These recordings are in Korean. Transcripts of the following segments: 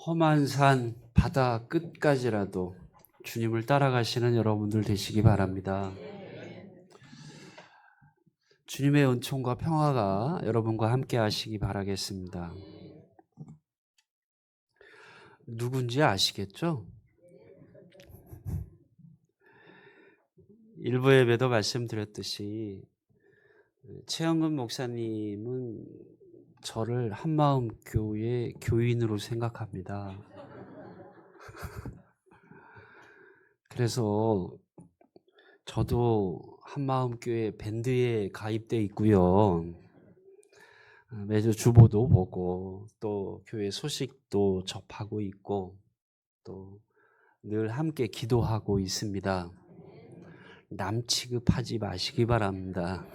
험한 산 바다 끝까지라도 주님을 따라가시는 여러분들 되시기 바랍니다. 주님의 은총과 평화가 여러분과 함께 하시기 바라겠습니다. 누군지 아시겠죠? 일부 예배도 말씀드렸듯이 최영근 목사님은 저를 한마음 교회 교인으로 생각합니다. 그래서 저도 한마음 교회 밴드에 가입돼 있고요. 매주 주보도 보고 또 교회 소식도 접하고 있고 또 늘 함께 기도하고 있습니다. 남 취급하지 마시기 바랍니다.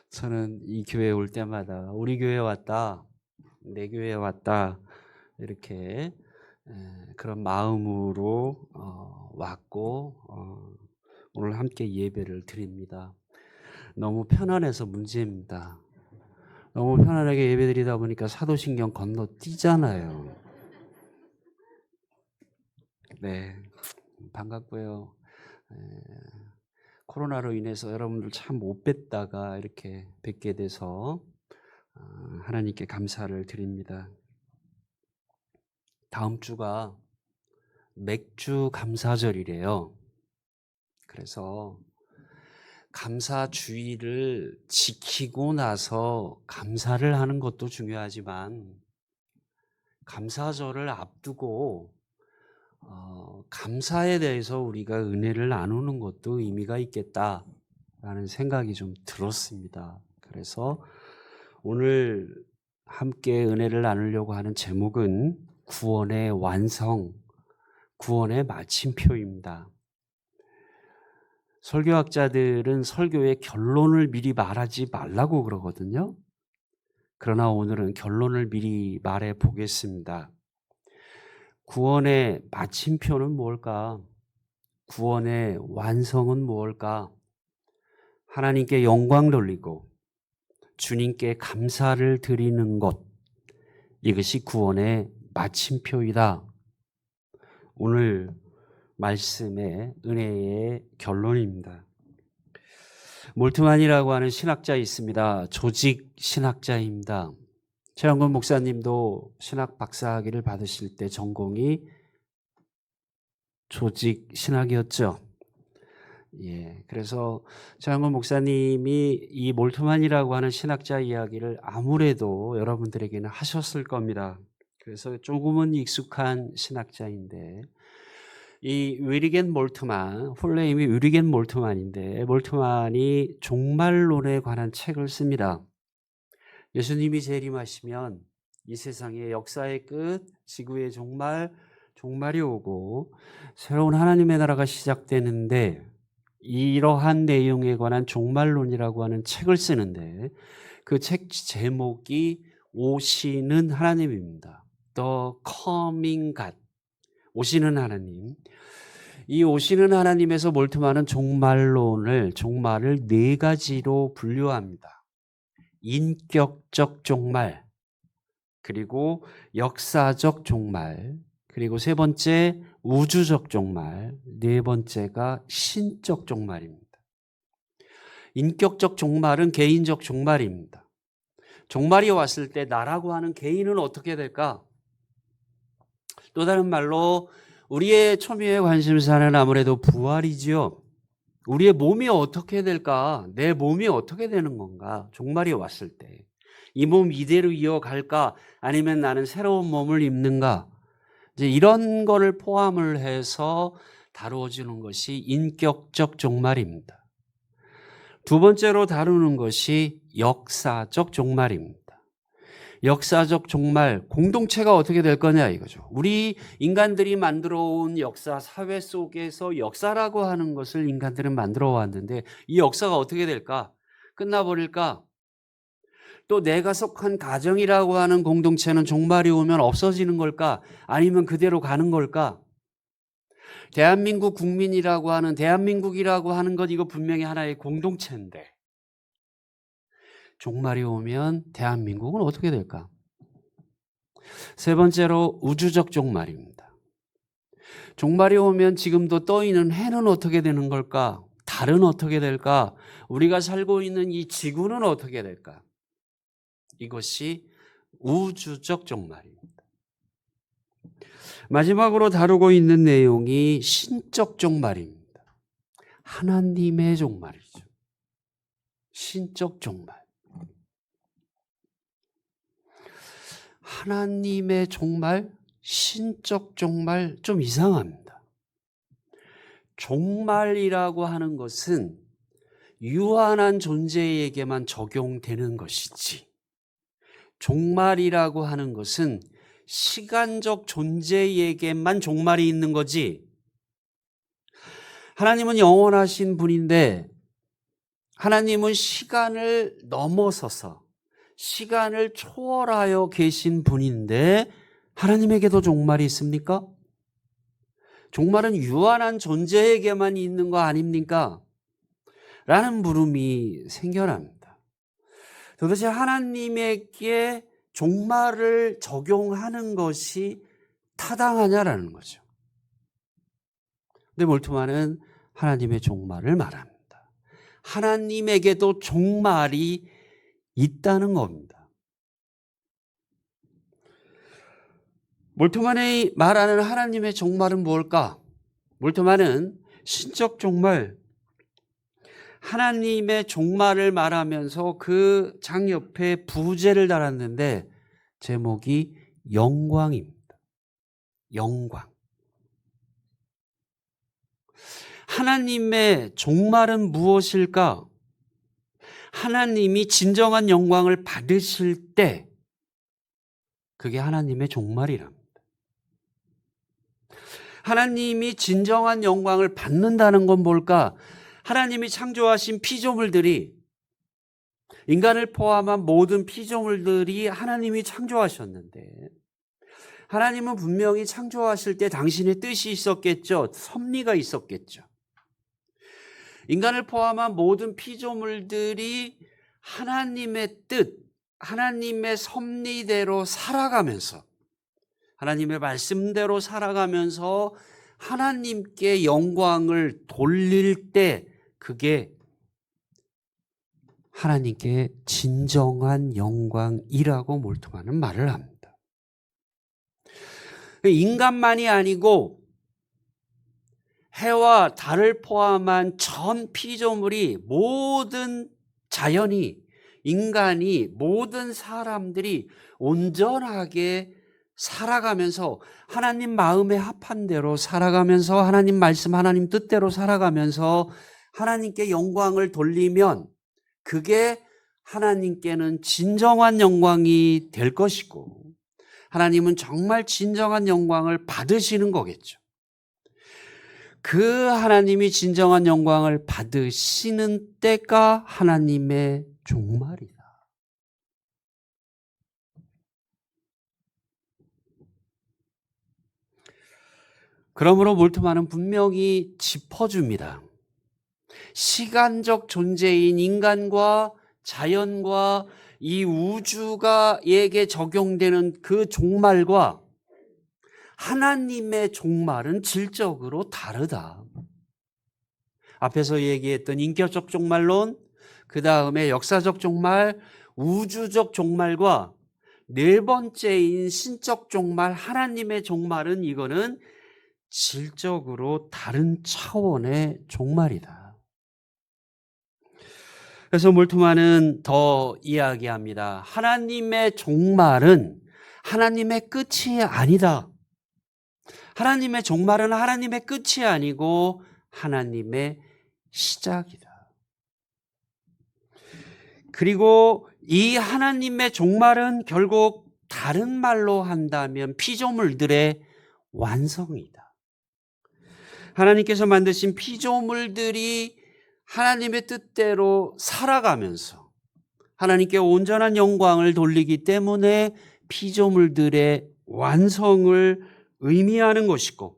저는 이 교회에 올 때마다 우리 교회에 왔다, 내 교회에 왔다 이렇게 그런 마음으로 왔고 오늘 함께 예배를 드립니다. 너무 편안해서 문제입니다. 너무 편안하게 예배드리다 보니까 사도신경 건너뛰잖아요. 네, 반갑고요. 코로나로 인해서 여러분들 참 못 뵀다가 이렇게 뵙게 돼서 하나님께 감사를 드립니다. 다음 주가 맥주 감사절이래요. 그래서 감사주의를 지키고 나서 감사를 하는 것도 중요하지만 감사절을 앞두고 감사에 대해서 우리가 은혜를 나누는 것도 의미가 있겠다라는 생각이 좀 들었습니다. 그래서 오늘 함께 은혜를 나누려고 하는 제목은 구원의 완성, 구원의 마침표입니다. 설교학자들은 설교의 결론을 미리 말하지 말라고 그러거든요. 그러나 오늘은 결론을 미리 말해 보겠습니다. 구원의 마침표는 무엇일까? 구원의 완성은 무엇일까? 하나님께 영광 돌리고 주님께 감사를 드리는 것, 이것이 구원의 마침표이다. 오늘 말씀의 은혜의 결론입니다. 몰트만이라고 하는 신학자 있습니다. 조직 신학자입니다. 최영근 목사님도 신학 박사학위를 받으실 때 전공이 조직 신학이었죠. 그래서 최영근 목사님이 이 몰트만이라고 하는 신학자 이야기를 아무래도 여러분들에게는 하셨을 겁니다. 그래서 조금은 익숙한 신학자인데 이 위리겐 몰트만, 풀네임이 위리겐 몰트만인데 몰트만이 종말론에 관한 책을 씁니다. 예수님이 재림하시면 이 세상의 역사의 끝, 지구의 종말이 오고 새로운 하나님의 나라가 시작되는데 이러한 내용에 관한 종말론이라고 하는 책을 쓰는데 그 책 제목이 오시는 하나님입니다. The Coming God, 오시는 하나님. 이 오시는 하나님에서 몰트만은 종말을 네 가지로 분류합니다. 인격적 종말, 그리고 역사적 종말, 그리고 세 번째 우주적 종말, 네 번째가 신적 종말입니다. 인격적 종말은 개인적 종말입니다. 종말이 왔을 때 나라고 하는 개인은 어떻게 될까? 또 다른 말로 우리의 초미의 관심사는 아무래도 부활이지요. 우리의 몸이 어떻게 될까? 내 몸이 어떻게 되는 건가? 종말이 왔을 때 이 몸 이대로 이어갈까? 아니면 나는 새로운 몸을 입는가? 이제 이런 거를 포함을 해서 다루어지는 것이 인격적 종말입니다. 두 번째로 다루는 것이 역사적 종말입니다. 역사적 종말, 공동체가 어떻게 될 거냐 이거죠. 우리 인간들이 만들어 온 역사, 사회 속에서 역사라고 하는 것을 인간들은 만들어 왔는데 이 역사가 어떻게 될까? 끝나버릴까? 또 내가 속한 가정이라고 하는 공동체는 종말이 오면 없어지는 걸까? 아니면 그대로 가는 걸까? 대한민국 국민이라고 하는, 대한민국이라고 하는 것, 이거 분명히 하나의 공동체인데 종말이 오면 대한민국은 어떻게 될까? 세 번째로 우주적 종말입니다. 종말이 오면 지금도 떠있는 해는 어떻게 되는 걸까? 달은 어떻게 될까? 우리가 살고 있는 이 지구는 어떻게 될까? 이것이 우주적 종말입니다. 마지막으로 다루고 있는 내용이 신적 종말입니다. 하나님의 종말이죠. 신적 종말. 하나님의 종말, 신적 종말 좀 이상합니다. 종말이라고 하는 것은 유한한 존재에게만 적용되는 것이지, 종말이라고 하는 것은 시간적 존재에게만 종말이 있는 거지, 하나님은 영원하신 분인데 하나님은 시간을 넘어서서 시간을 초월하여 계신 분인데 하나님에게도 종말이 있습니까? 종말은 유한한 존재에게만 있는 거 아닙니까? 라는 물음이 생겨납니다. 도대체 하나님에게 종말을 적용하는 것이 타당하냐라는 거죠. 근데 몰트만은 하나님의 종말을 말합니다. 하나님에게도 종말이 있다는 겁니다. 몰트만이 말하는 하나님의 종말은 무엇일까? 몰트만은 신적 종말, 하나님의 종말을 말하면서 그 장 옆에 부제를 달았는데 제목이 영광입니다. 영광. 하나님의 종말은 무엇일까? 하나님이 진정한 영광을 받으실 때 그게 하나님의 종말이랍니다. 하나님이 진정한 영광을 받는다는 건 뭘까? 하나님이 창조하신 피조물들이, 인간을 포함한 모든 피조물들이 하나님이 창조하셨는데 하나님은 분명히 창조하실 때 당신의 뜻이 있었겠죠. 섭리가 있었겠죠. 인간을 포함한 모든 피조물들이 하나님의 뜻, 하나님의 섭리대로 살아가면서, 하나님의 말씀대로 살아가면서 하나님께 영광을 돌릴 때 그게 하나님께 진정한 영광이라고 몰트만은 말을 합니다. 인간만이 아니고 해와 달을 포함한 전 피조물이, 모든 자연이, 인간이, 모든 사람들이 온전하게 살아가면서 하나님 마음에 합한 대로 살아가면서 하나님 말씀, 하나님 뜻대로 살아가면서 하나님께 영광을 돌리면 그게 하나님께는 진정한 영광이 될 것이고 하나님은 정말 진정한 영광을 받으시는 거겠죠. 그 하나님이 진정한 영광을 받으시는 때가 하나님의 종말이다. 그러므로 몰트만은 분명히 짚어줍니다. 시간적 존재인 인간과 자연과 이 우주가에게 적용되는 그 종말과 하나님의 종말은 질적으로 다르다. 앞에서 얘기했던 인격적 종말론, 그 다음에 역사적 종말, 우주적 종말과 네 번째인 신적 종말, 하나님의 종말은 이거는 질적으로 다른 차원의 종말이다. 그래서 몰트만은 더 이야기합니다. 하나님의 종말은 하나님의 끝이 아니다. 하나님의 종말은 하나님의 끝이 아니고 하나님의 시작이다. 그리고 이 하나님의 종말은 결국 다른 말로 한다면 피조물들의 완성이다. 하나님께서 만드신 피조물들이 하나님의 뜻대로 살아가면서 하나님께 온전한 영광을 돌리기 때문에 피조물들의 완성을 의미하는 것이고,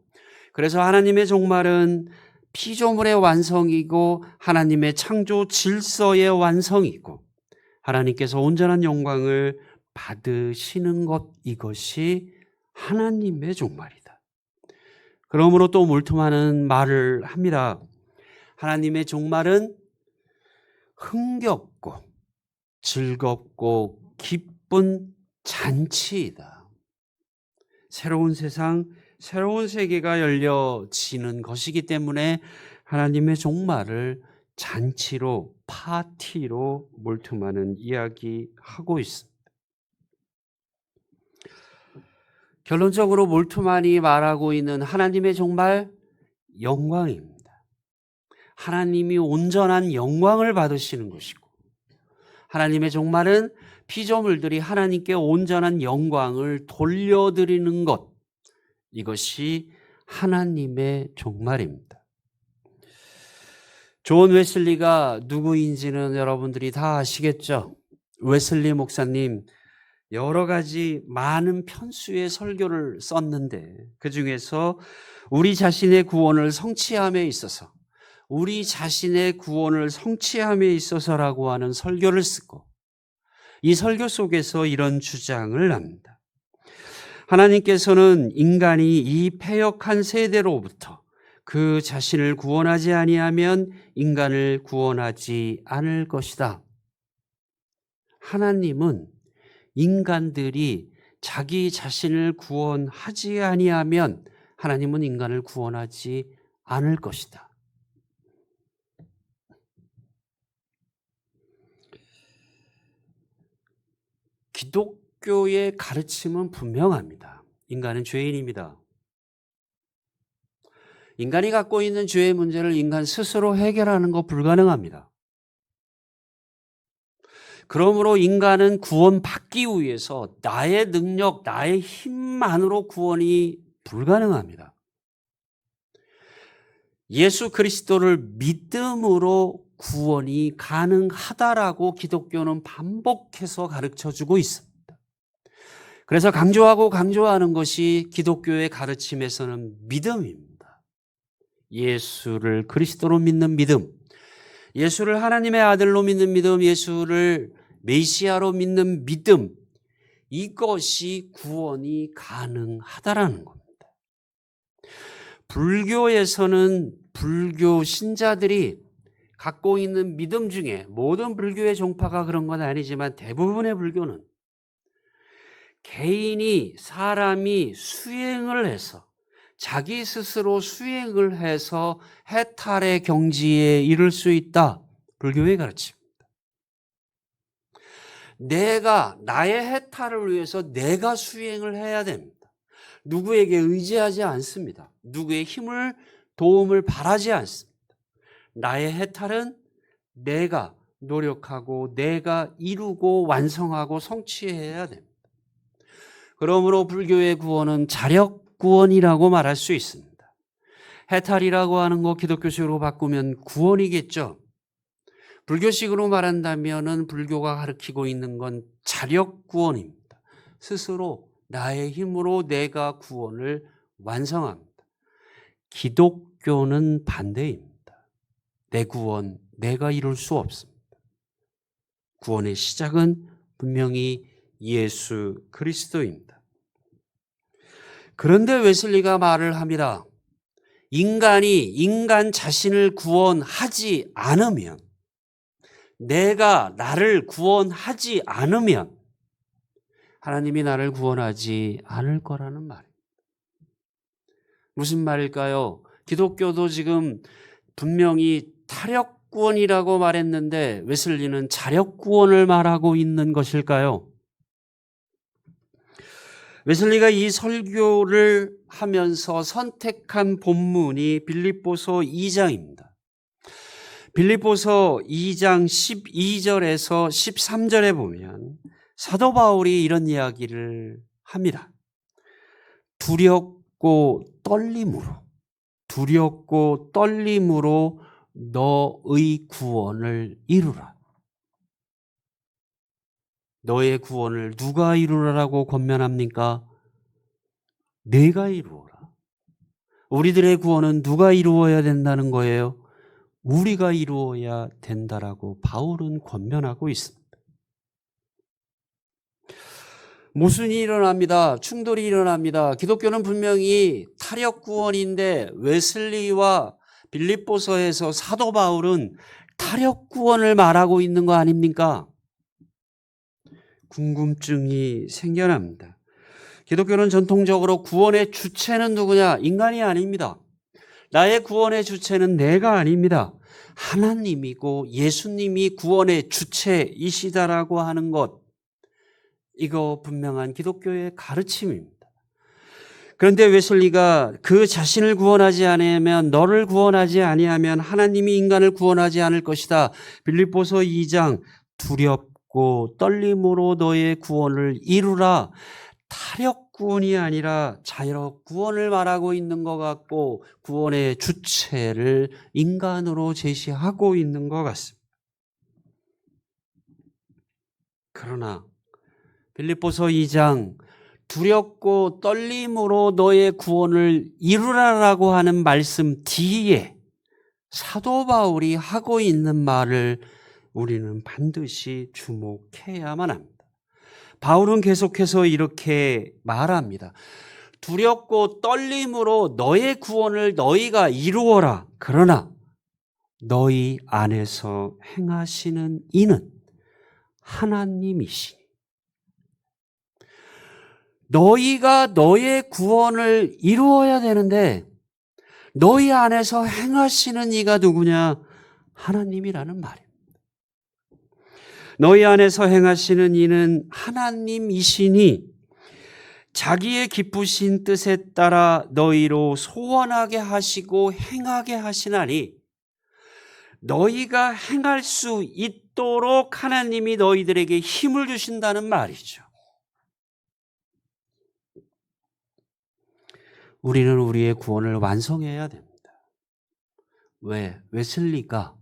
그래서 하나님의 종말은 피조물의 완성이고 하나님의 창조 질서의 완성이고 하나님께서 온전한 영광을 받으시는 것, 이것이 하나님의 종말이다. 그러므로 또 몰트만은 말을 합니다. 하나님의 종말은 흥겹고 즐겁고 기쁜 잔치이다. 새로운 세상, 새로운 세계가 열려지는 것이기 때문에 하나님의 종말을 잔치로, 파티로 몰트만은 이야기하고 있습니다. 결론적으로 몰트만이 말하고 있는 하나님의 종말, 영광입니다. 하나님이 온전한 영광을 받으시는 것이고, 하나님의 종말은 피조물들이 하나님께 온전한 영광을 돌려드리는 것, 이것이 하나님의 종말입니다. 존 웨슬리가 누구인지는 여러분들이 다 아시겠죠? 웨슬리 목사님 여러 가지 많은 편수의 설교를 썼는데, 그 중에서 우리 자신의 구원을 성취함에 있어서, 우리 자신의 구원을 성취함에 있어서라고 하는 설교를 쓰고, 이 설교 속에서 이런 주장을 합니다. 하나님께서는 인간이 이 패역한 세대로부터 그 자신을 구원하지 아니하면 인간을 구원하지 않을 것이다. 하나님은 인간들이 자기 자신을 구원하지 아니하면 하나님은 인간을 구원하지 않을 것이다. 기독교의 가르침은 분명합니다. 인간은 죄인입니다. 인간이 갖고 있는 죄의 문제를 인간 스스로 해결하는 거 불가능합니다. 그러므로 인간은 구원받기 위해서 나의 능력, 나의 힘만으로 구원이 불가능합니다. 예수 그리스도를 믿음으로 구원이 가능하다라고 기독교는 반복해서 가르쳐주고 있습니다. 그래서 강조하고 강조하는 것이 기독교의 가르침에서는 믿음입니다. 예수를 그리스도로 믿는 믿음, 예수를 하나님의 아들로 믿는 믿음, 예수를 메시아로 믿는 믿음, 이것이 구원이 가능하다라는 겁니다. 불교에서는 불교 신자들이 갖고 있는 믿음 중에, 모든 불교의 종파가 그런 건 아니지만 대부분의 불교는 개인이, 사람이 수행을 해서, 자기 스스로 수행을 해서 해탈의 경지에 이를 수 있다. 불교의 가르침입니다. 내가 나의 해탈을 위해서 내가 수행을 해야 됩니다. 누구에게 의지하지 않습니다. 누구의 힘을, 도움을 바라지 않습니다. 나의 해탈은 내가 노력하고 내가 이루고 완성하고 성취해야 됩니다. 그러므로 불교의 구원은 자력 구원이라고 말할 수 있습니다. 해탈이라고 하는 거 기독교식으로 바꾸면 구원이겠죠. 불교식으로 말한다면은 불교가 가르치고 있는 건 자력 구원입니다. 스스로 나의 힘으로 내가 구원을 완성합니다. 기독교는 반대입니다. 내 구원, 내가 이룰 수 없습니다. 구원의 시작은 분명히 예수 그리스도입니다. 그런데 웨슬리가 말을 합니다. 인간이 인간 자신을 구원하지 않으면, 내가 나를 구원하지 않으면 하나님이 나를 구원하지 않을 거라는 말입니다. 무슨 말일까요? 기독교도 지금 분명히 타력 구원이라고 말했는데 웨슬리는 자력 구원을 말하고 있는 것일까요? 웨슬리가 이 설교를 하면서 선택한 본문이 빌립보서 2장입니다. 빌립보서 2장 12절에서 13절에 보면 사도 바울이 이런 이야기를 합니다. 두렵고 떨림으로 너의 구원을 이루라. 너의 구원을 누가 이루라라고 권면합니까? 내가 이루어라. 우리들의 구원은 누가 이루어야 된다는 거예요? 우리가 이루어야 된다라고 바울은 권면하고 있습니다. 모순이 일어납니다. 충돌이 일어납니다. 기독교는 분명히 타력 구원인데 웨슬리와 빌립보서에서 사도 바울은 타력 구원을 말하고 있는 거 아닙니까? 궁금증이 생겨납니다. 기독교는 전통적으로 구원의 주체는 누구냐? 인간이 아닙니다. 나의 구원의 주체는 내가 아닙니다. 하나님이고 예수님이 구원의 주체이시다라고 하는 것, 이거 분명한 기독교의 가르침입니다. 그런데 웨슬리가 그 자신을 구원하지 않으면, 너를 구원하지 아니하면 하나님이 인간을 구원하지 않을 것이다. 빌립보서 2장, 두렵고 떨림으로 너의 구원을 이루라. 타력 구원이 아니라 자유력 구원을 말하고 있는 것 같고, 구원의 주체를 인간으로 제시하고 있는 것 같습니다. 그러나 빌립보서 2장, 두렵고 떨림으로 너의 구원을 이루라라고 하는 말씀 뒤에 사도 바울이 하고 있는 말을 우리는 반드시 주목해야만 합니다. 바울은 계속해서 이렇게 말합니다. 두렵고 떨림으로 너의 구원을 너희가 이루어라. 그러나 너희 안에서 행하시는 이는 하나님이시니. 너희가 너의 구원을 이루어야 되는데 너희 안에서 행하시는 이가 누구냐? 하나님이라는 말입니다. 너희 안에서 행하시는 이는 하나님이시니 자기의 기쁘신 뜻에 따라 너희로 소원하게 하시고 행하게 하시나니, 너희가 행할 수 있도록 하나님이 너희들에게 힘을 주신다는 말이죠. 우리는 우리의 구원을 완성해야 됩니다. 왜? 웨슬리가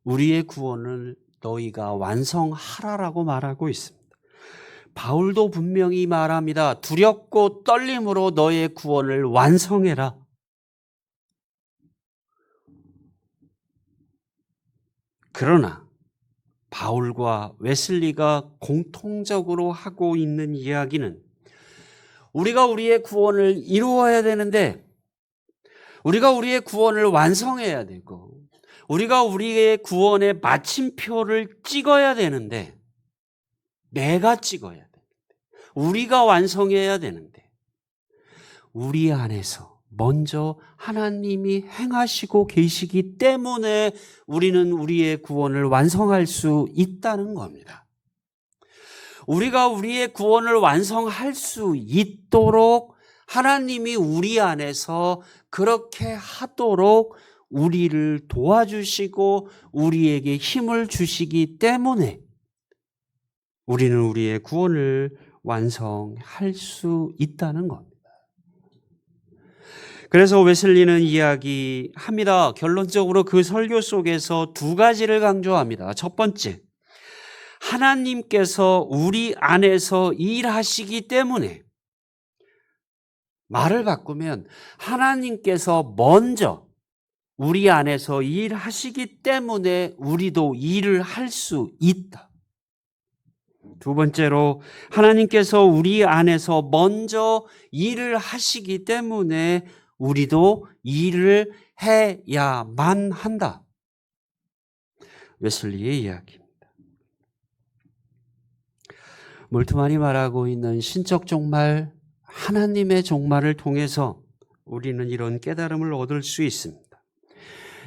우리의 구원을 너희가 완성하라라고 말하고 있습니다. 바울도 분명히 말합니다. 두렵고 떨림으로 너의 구원을 완성해라. 그러나 바울과 웨슬리가 공통적으로 하고 있는 이야기는, 우리가 우리의 구원을 이루어야 되는데, 우리가 우리의 구원을 완성해야 되고, 우리가 우리의 구원의 마침표를 찍어야 되는데, 내가 찍어야 되는데, 우리가 완성해야 되는데, 우리 안에서 먼저 하나님이 행하시고 계시기 때문에 우리는 우리의 구원을 완성할 수 있다는 겁니다. 우리가 우리의 구원을 완성할 수 있도록 하나님이 우리 안에서 그렇게 하도록 우리를 도와주시고 우리에게 힘을 주시기 때문에 우리는 우리의 구원을 완성할 수 있다는 겁니다. 그래서 웨슬리는 이야기합니다. 결론적으로 그 설교 속에서 두 가지를 강조합니다. 첫 번째, 하나님께서 우리 안에서 일하시기 때문에, 말을 바꾸면 하나님께서 먼저 우리 안에서 일하시기 때문에 우리도 일을 할 수 있다. 두 번째로, 하나님께서 우리 안에서 먼저 일을 하시기 때문에 우리도 일을 해야만 한다. 웨슬리의 이야기입니다. 몰트만이 말하고 있는 신적 종말, 하나님의 종말을 통해서 우리는 이런 깨달음을 얻을 수 있습니다.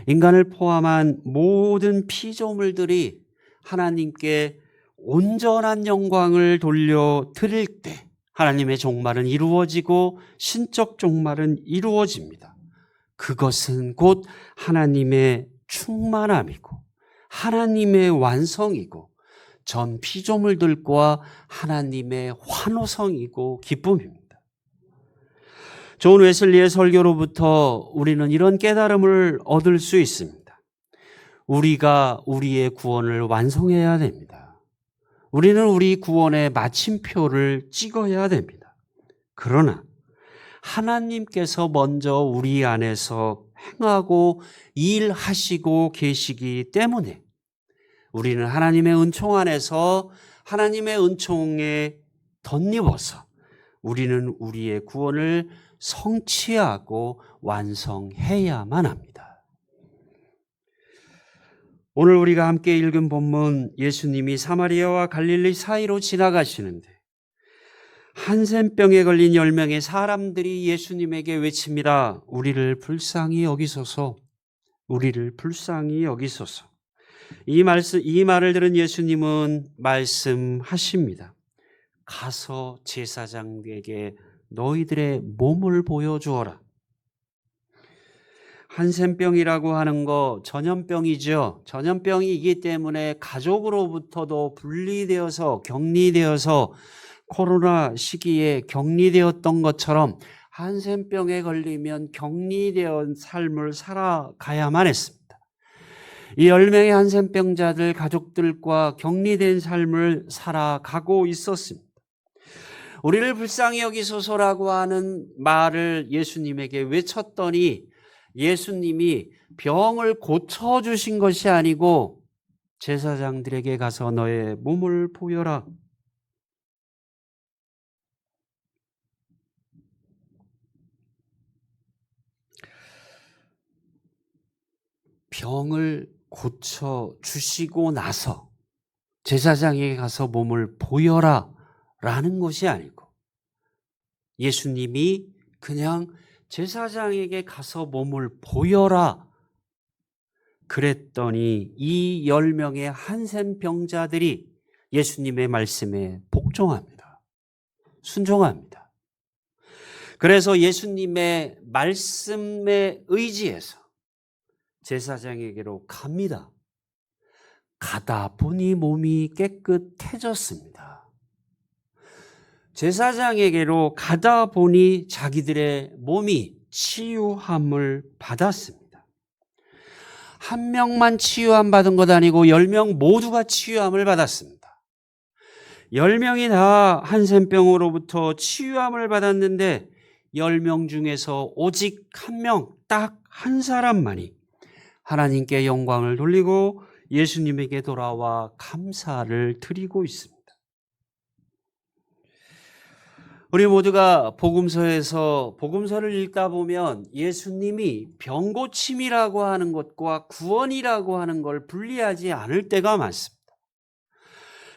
인간을 포함한 모든 피조물들이 하나님께 온전한 영광을 돌려 드릴 때 하나님의 종말은 이루어지고 신적 종말은 이루어집니다. 그것은 곧 하나님의 충만함이고 하나님의 완성이고 전 피조물들과 하나님의 환호성이고 기쁨입니다. 존 웨슬리의 설교로부터 우리는 이런 깨달음을 얻을 수 있습니다. 우리가 우리의 구원을 완성해야 됩니다. 우리는 우리 구원의 마침표를 찍어야 됩니다. 그러나 하나님께서 먼저 우리 안에서 행하고 일하시고 계시기 때문에 우리는 하나님의 은총 안에서 하나님의 은총에 덧입어서 우리는 우리의 구원을 성취하고 완성해야만 합니다. 오늘 우리가 함께 읽은 본문, 예수님이 사마리아와 갈릴리 사이로 지나가시는데 한센병에 걸린 10명의 사람들이 예수님에게 외칩니다. 우리를 불쌍히 여기소서, 우리를 불쌍히 여기소서. 이 말을 들은 예수님은 말씀하십니다. 가서 제사장에게 너희들의 몸을 보여주어라. 한센병이라고 하는 거 전염병이죠. 전염병이기 때문에 가족으로부터도 분리되어서 격리되어서 코로나 시기에 격리되었던 것처럼 한센병에 걸리면 격리되어 삶을 살아가야만 했습니다. 이 10명의 한센병자들 가족들과 격리된 삶을 살아가고 있었습니다. 우리를 불쌍히 여기소서라고 하는 말을 예수님에게 외쳤더니 예수님이 병을 고쳐주신 것이 아니고 제사장들에게 가서 너의 몸을 보여라. 병을 고쳐주시고 나서 제사장에게 가서 몸을 보여라 라는 것이 아니고 예수님이 그냥 제사장에게 가서 몸을 보여라 그랬더니 이 10명의 한센병자들이 예수님의 말씀에 복종합니다. 순종합니다. 그래서 예수님의 말씀에 의지해서 제사장에게로 갑니다. 가다 보니 몸이 깨끗해졌습니다. 제사장에게로 가다 보니 자기들의 몸이 치유함을 받았습니다. 한 명만 치유함 받은 것 아니고 10명 모두가 치유함을 받았습니다. 10명이 다 한센병으로부터 치유함을 받았는데 10명 중에서 오직 한 명, 딱 한 사람만이 하나님께 영광을 돌리고 예수님에게 돌아와 감사를 드리고 있습니다. 우리 모두가 복음서에서 복음서를 읽다 보면 예수님이 병고침이라고 하는 것과 구원이라고 하는 걸 분리하지 않을 때가 많습니다.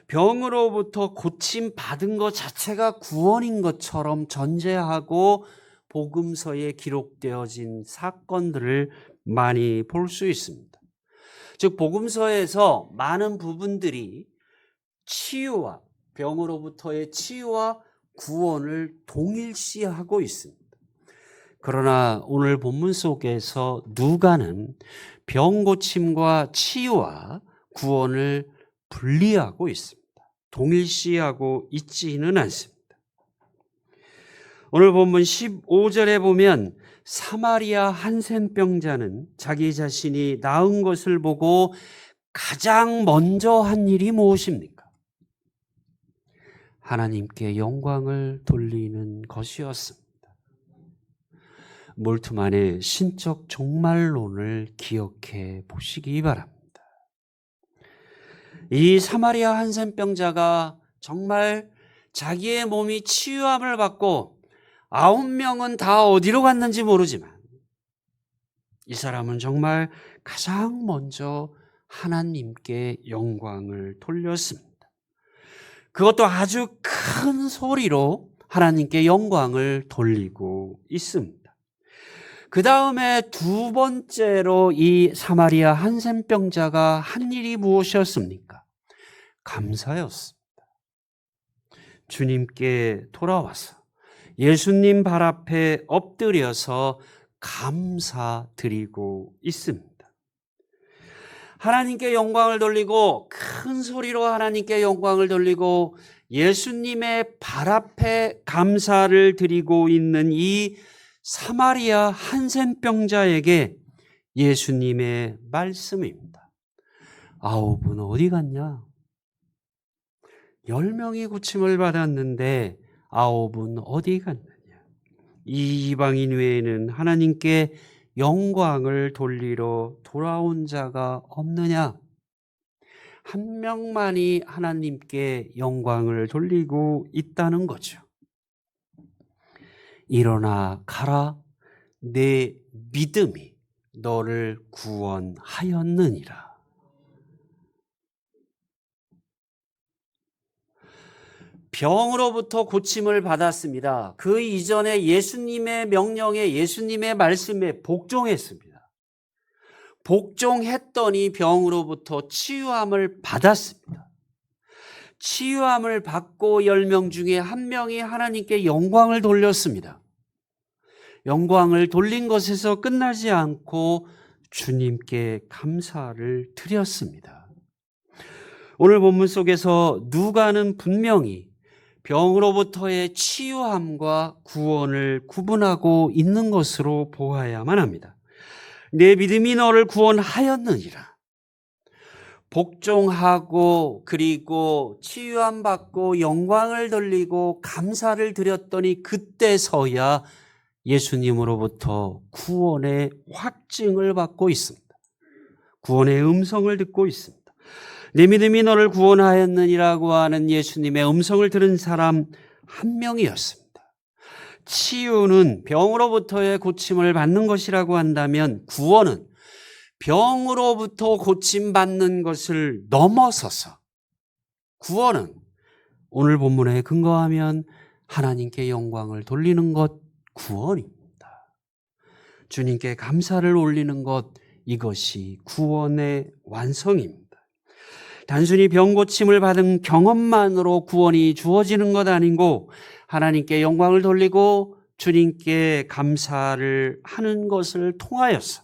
병으로부터 고침 받은 것 자체가 구원인 것처럼 전제하고 복음서에 기록되어진 사건들을 많이 볼 수 있습니다. 즉 복음서에서 많은 부분들이 치유와 병으로부터의 치유와 구원을 동일시하고 있습니다. 그러나 오늘 본문 속에서 누가는 병 고침과 치유와 구원을 분리하고 있습니다. 동일시하고 있지는 않습니다. 오늘 본문 15절에 보면 사마리아 한센병자는 자기 자신이 나은 것을 보고 가장 먼저 한 일이 무엇입니까? 하나님께 영광을 돌리는 것이었습니다. 몰트만의 신적 종말론을 기억해 보시기 바랍니다. 이 사마리아 한센병자가 정말 자기의 몸이 치유함을 받고 9명은 다 어디로 갔는지 모르지만 이 사람은 정말 가장 먼저 하나님께 영광을 돌렸습니다. 그것도 아주 큰 소리로 하나님께 영광을 돌리고 있습니다. 그 다음에 두 번째로 이 사마리아 한센병자가 한 일이 무엇이었습니까? 감사였습니다. 주님께 돌아와서 예수님 발 앞에 엎드려서 감사드리고 있습니다. 하나님께 영광을 돌리고 큰 소리로 하나님께 영광을 돌리고 예수님의 발 앞에 감사를 드리고 있는 이 사마리아 한센병자에게 예수님의 말씀입니다. 9은 어디 갔냐? 10명이 고침을 받았는데 9은 어디 갔느냐? 이 이방인 외에는 하나님께 영광을 돌리러 돌아온 자가 없느냐? 한 명만이 하나님께 영광을 돌리고 있다는 거죠. 일어나 가라, 내 믿음이 너를 구원하였느니라. 병으로부터 고침을 받았습니다. 그 이전에 예수님의 명령에, 예수님의 말씀에 복종했습니다. 복종했더니 병으로부터 치유함을 받았습니다. 치유함을 받고 10명 중에 1명이 하나님께 영광을 돌렸습니다. 영광을 돌린 것에서 끝나지 않고 주님께 감사를 드렸습니다. 오늘 본문 속에서 누가는 분명히 병으로부터의 치유함과 구원을 구분하고 있는 것으로 보아야만 합니다. 내 믿음이 너를 구원하였느니라. 복종하고 그리고 치유함 받고 영광을 돌리고 감사를 드렸더니 그때서야 예수님으로부터 구원의 확증을 받고 있습니다. 구원의 음성을 듣고 있습니다. 내 믿음이 너를 구원하였느니라고 하는 예수님의 음성을 들은 사람 한 명이었습니다. 치유는 병으로부터의 고침을 받는 것이라고 한다면 구원은 병으로부터 고침받는 것을 넘어서서 구원은 오늘 본문에 근거하면 하나님께 영광을 돌리는 것, 구원입니다. 주님께 감사를 올리는 것, 이것이 구원의 완성입니다. 단순히 병 고침을 받은 경험만으로 구원이 주어지는 것 아니고 하나님께 영광을 돌리고 주님께 감사를 하는 것을 통하여서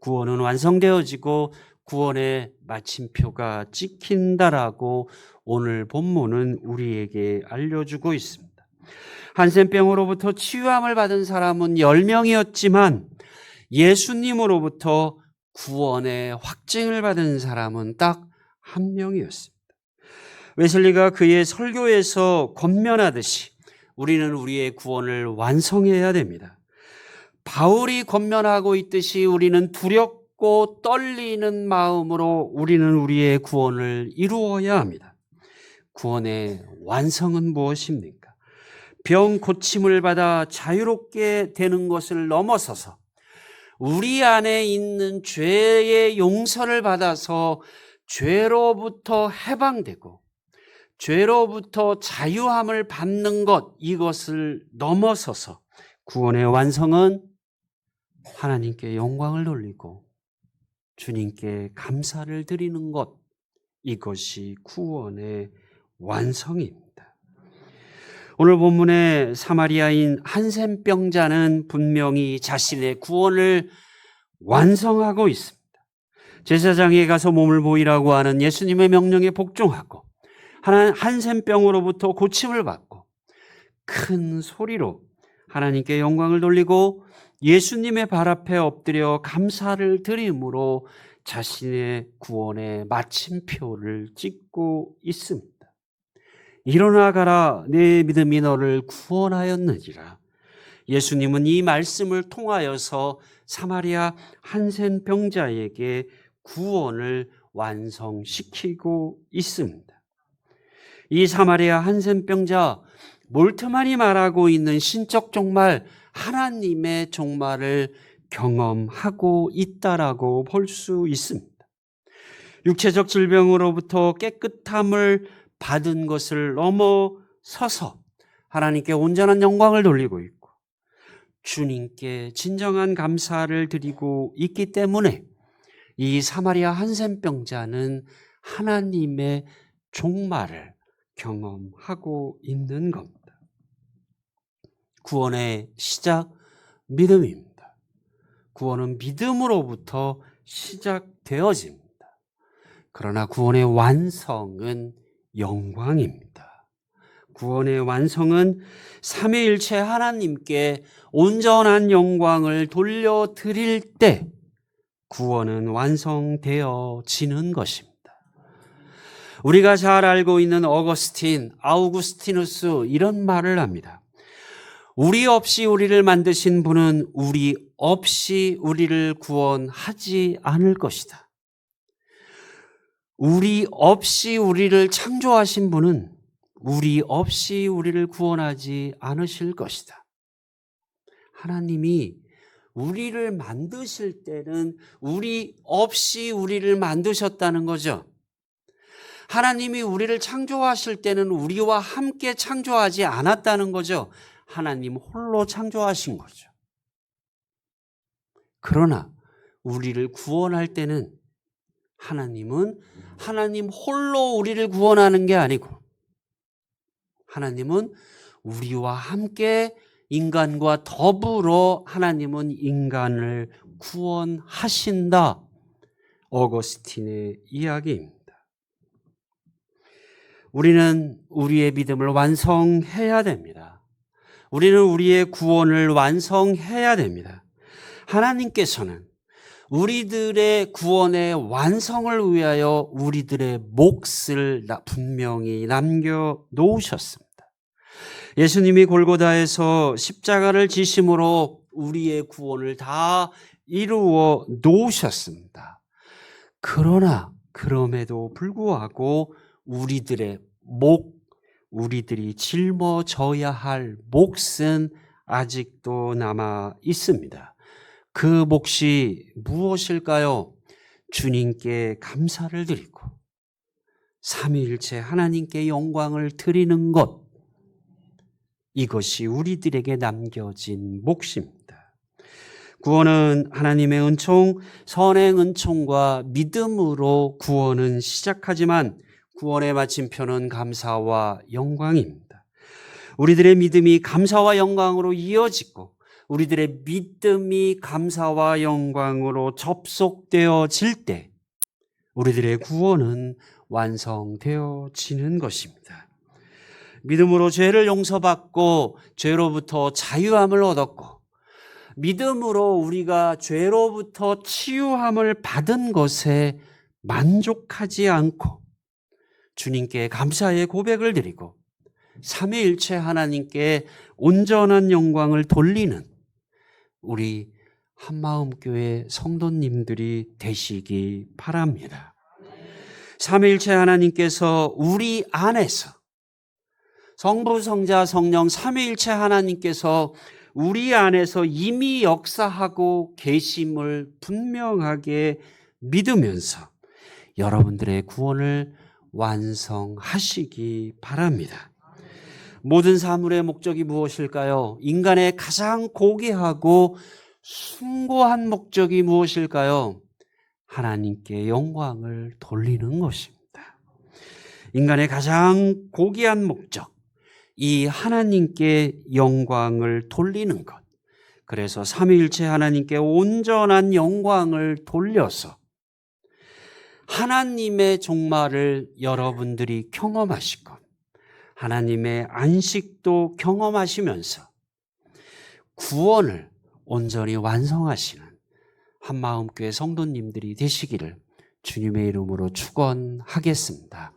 구원은 완성되어지고 구원의 마침표가 찍힌다라고 오늘 본문은 우리에게 알려주고 있습니다. 한센병으로부터 치유함을 받은 사람은 10명이었지만 예수님으로부터 구원의 확증을 받은 사람은 딱 1명이었습니다. 웨슬리가 그의 설교에서 권면하듯이 우리는 우리의 구원을 완성해야 됩니다. 바울이 권면하고 있듯이 우리는 두렵고 떨리는 마음으로 우리는 우리의 구원을 이루어야 합니다. 구원의 완성은 무엇입니까? 병 고침을 받아 자유롭게 되는 것을 넘어서서 우리 안에 있는 죄의 용서를 받아서 죄로부터 해방되고 죄로부터 자유함을 받는 것, 이것을 넘어서서 구원의 완성은 하나님께 영광을 돌리고 주님께 감사를 드리는 것, 이것이 구원의 완성입니다. 오늘 본문의 사마리아인 한센병자는 분명히 자신의 구원을 완성하고 있습니다. 제사장에 가서 몸을 보이라고 하는 예수님의 명령에 복종하고 한센병으로부터 고침을 받고 큰 소리로 하나님께 영광을 돌리고 예수님의 발 앞에 엎드려 감사를 드림으로 자신의 구원의 마침표를 찍고 있습니다. 일어나 가라, 내 믿음이 너를 구원하였느니라. 예수님은 이 말씀을 통하여서 사마리아 한센병자에게 구원을 완성시키고 있습니다. 이 사마리아 한센병자, 몰트만이 말하고 있는 신적 종말, 하나님의 종말을 경험하고 있다라고 볼 수 있습니다. 육체적 질병으로부터 깨끗함을 받은 것을 넘어서서 하나님께 온전한 영광을 돌리고 있고 주님께 진정한 감사를 드리고 있기 때문에 이 사마리아 한센병자는 하나님의 종말을 경험하고 있는 겁니다. 구원의 시작, 믿음입니다. 구원은 믿음으로부터 시작되어집니다. 그러나 구원의 완성은 영광입니다. 구원의 완성은 삼위일체 하나님께 온전한 영광을 돌려드릴 때 구원은 완성되어지는 것입니다. 우리가 잘 알고 있는 어거스틴, 아우구스티누스 이런 말을 합니다. 우리 없이 우리를 만드신 분은 우리 없이 우리를 구원하지 않을 것이다. 우리 없이 우리를 창조하신 분은 우리 없이 우리를 구원하지 않으실 것이다. 하나님이 우리를 만드실 때는 우리 없이 우리를 만드셨다는 거죠. 하나님이 우리를 창조하실 때는 우리와 함께 창조하지 않았다는 거죠. 하나님 홀로 창조하신 거죠. 그러나 우리를 구원할 때는 하나님은 하나님 홀로 우리를 구원하는 게 아니고 하나님은 우리와 함께 인간과 더불어 하나님은 인간을 구원하신다. 어거스틴의 이야기입니다. 우리는 우리의 믿음을 완성해야 됩니다. 우리는 우리의 구원을 완성해야 됩니다. 하나님께서는 우리들의 구원의 완성을 위하여 우리들의 몫을 분명히 남겨놓으셨습니다. 예수님이 골고다에서 십자가를 지심으로 우리의 구원을 다 이루어 놓으셨습니다. 그러나 그럼에도 불구하고 우리들의 우리들이 짊어져야 할 몫은 아직도 남아 있습니다. 그 몫이 무엇일까요? 주님께 감사를 드리고 삼위일체 하나님께 영광을 드리는 것, 이것이 우리들에게 남겨진 몫입니다. 구원은 하나님의 은총, 선행 은총과 믿음으로 구원은 시작하지만 구원의 마침표는 감사와 영광입니다. 우리들의 믿음이 감사와 영광으로 이어지고 우리들의 믿음이 감사와 영광으로 접속되어질 때 우리들의 구원은 완성되어지는 것입니다. 믿음으로 죄를 용서받고 죄로부터 자유함을 얻었고 믿음으로 우리가 죄로부터 치유함을 받은 것에 만족하지 않고 주님께 감사의 고백을 드리고 삼위일체 하나님께 온전한 영광을 돌리는 우리 한마음교회 성도님들이 되시기 바랍니다. 삼위일체 하나님께서 우리 안에서 성부, 성자, 성령 삼위일체 하나님께서 우리 안에서 이미 역사하고 계심을 분명하게 믿으면서 여러분들의 구원을 완성하시기 바랍니다. 모든 사물의 목적이 무엇일까요? 인간의 가장 고귀하고 숭고한 목적이 무엇일까요? 하나님께 영광을 돌리는 것입니다. 인간의 가장 고귀한 목적, 이 하나님께 영광을 돌리는 것. 그래서 삼위일체 하나님께 온전한 영광을 돌려서 하나님의 종말을 여러분들이 경험하시고 하나님의 안식도 경험하시면서 구원을 온전히 완성하시는 한마음교회 성도님들이 되시기를 주님의 이름으로 축원하겠습니다.